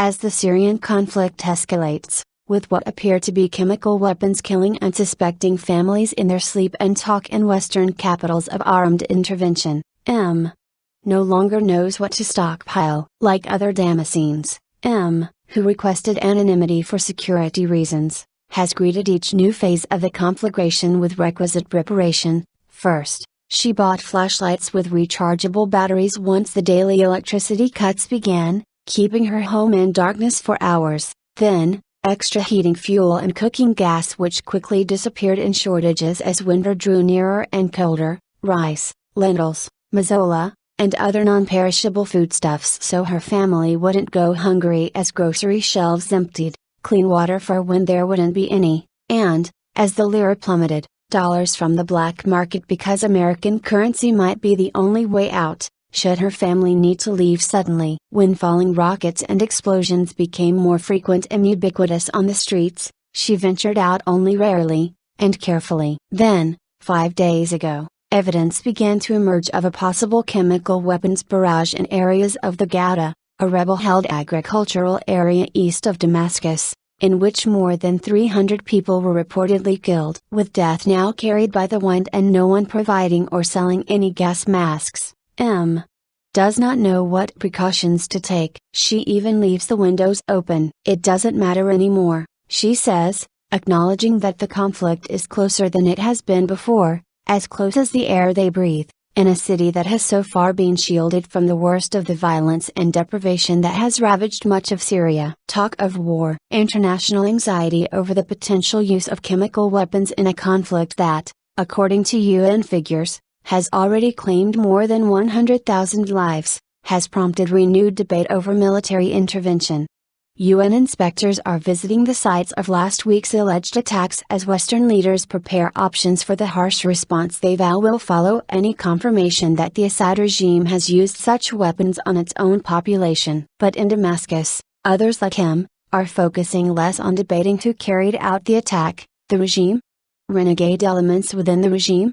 As the Syrian conflict escalates, with what appear to be chemical weapons killing unsuspecting families in their sleep, and talk in Western capitals of armed intervention, no longer knows what to stockpile. Like other Damascenes, who requested anonymity for security reasons, has greeted each new phase of the conflagration with requisite preparation. First, she bought flashlights with rechargeable batteries once the daily electricity cuts began, keeping her home in darkness for hours. Then, extra heating fuel and cooking gas, which quickly disappeared in shortages as winter drew nearer and colder, rice, lentils, Mazola, and other non-perishable foodstuffs so her family wouldn't go hungry as grocery shelves emptied, clean water for when there wouldn't be any, and, as the lira plummeted, dollars from the black market because American currency might be the only way out, should her family need to leave suddenly. When falling rockets and explosions became more frequent and ubiquitous on the streets, she ventured out only rarely, and carefully. Then, 5 days ago, evidence began to emerge of a possible chemical weapons barrage in areas of the Ghouta, a rebel-held agricultural area east of Damascus, in which more than 300 people were reportedly killed. With death now carried by the wind and no one providing or selling any gas masks, does not know what precautions to take. She even leaves the windows open. It doesn't matter anymore, she says, acknowledging that the conflict is closer than it has been before, as close as the air they breathe, in a city that has so far been shielded from the worst of the violence and deprivation that has ravaged much of Syria. Talk of war. International anxiety over the potential use of chemical weapons in a conflict that, according to UN figures, has already claimed more than 100,000 lives, has prompted renewed debate over military intervention. UN inspectors are visiting the sites of last week's alleged attacks as Western leaders prepare options for the harsh response they vow will follow any confirmation that the Assad regime has used such weapons on its own population. But in Damascus, others like him, are focusing less on debating who carried out the attack, the regime, renegade elements within the regime,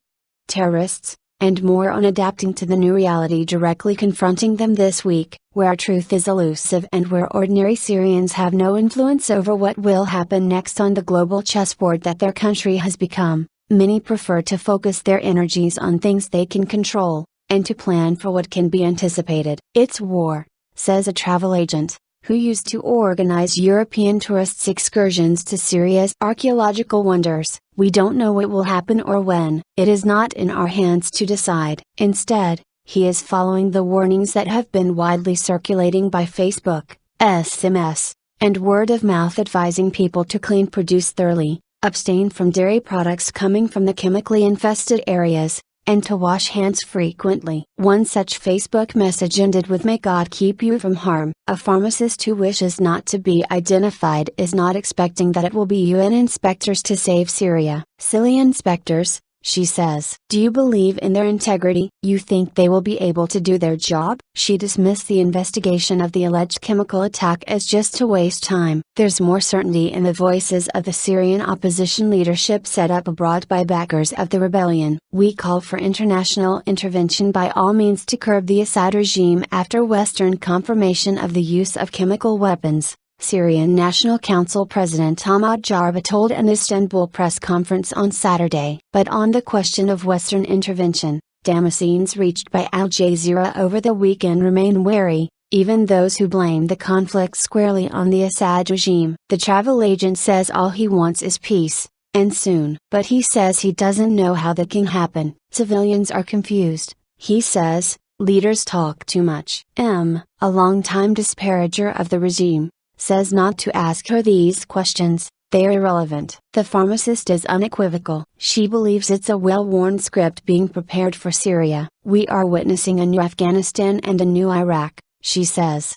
terrorists, and more on adapting to the new reality directly confronting them this week, where truth is elusive and where ordinary Syrians have no influence over what will happen next on the global chessboard that their country has become. Many prefer to focus their energies on things they can control, and to plan for what can be anticipated. It's war, says a travel agent, who used to organize European tourists' excursions to Syria's archaeological wonders. We don't know what will happen or when. It is not in our hands to decide. Instead, he is following the warnings that have been widely circulating by Facebook, SMS, and word of mouth advising people to clean produce thoroughly, abstain from dairy products coming from the chemically infested areas, and to wash hands frequently. One such Facebook message ended with "May God keep you from harm." A pharmacist who wishes not to be identified is not expecting that it will be UN inspectors to save Syria. Silly inspectors, she says. Do you believe in their integrity? You think they will be able to do their job? She dismissed the investigation of the alleged chemical attack as just to waste time. There's more certainty in the voices of the Syrian opposition leadership set up abroad by backers of the rebellion. We call for international intervention by all means to curb the Assad regime after Western confirmation of the use of chemical weapons, Syrian National Council President Ahmad Jarba told an Istanbul press conference on Saturday. But on the question of Western intervention, Damascenes reached by Al Jazeera over the weekend remain wary, even those who blame the conflict squarely on the Assad regime. The travel agent says all he wants is peace, and soon. But he says he doesn't know how that can happen. Civilians are confused, he says, leaders talk too much. A longtime disparager of the regime, says not to ask her these questions, they are irrelevant. The pharmacist is unequivocal. She believes it's a well-worn script being prepared for Syria. We are witnessing a new Afghanistan and a new Iraq, she says.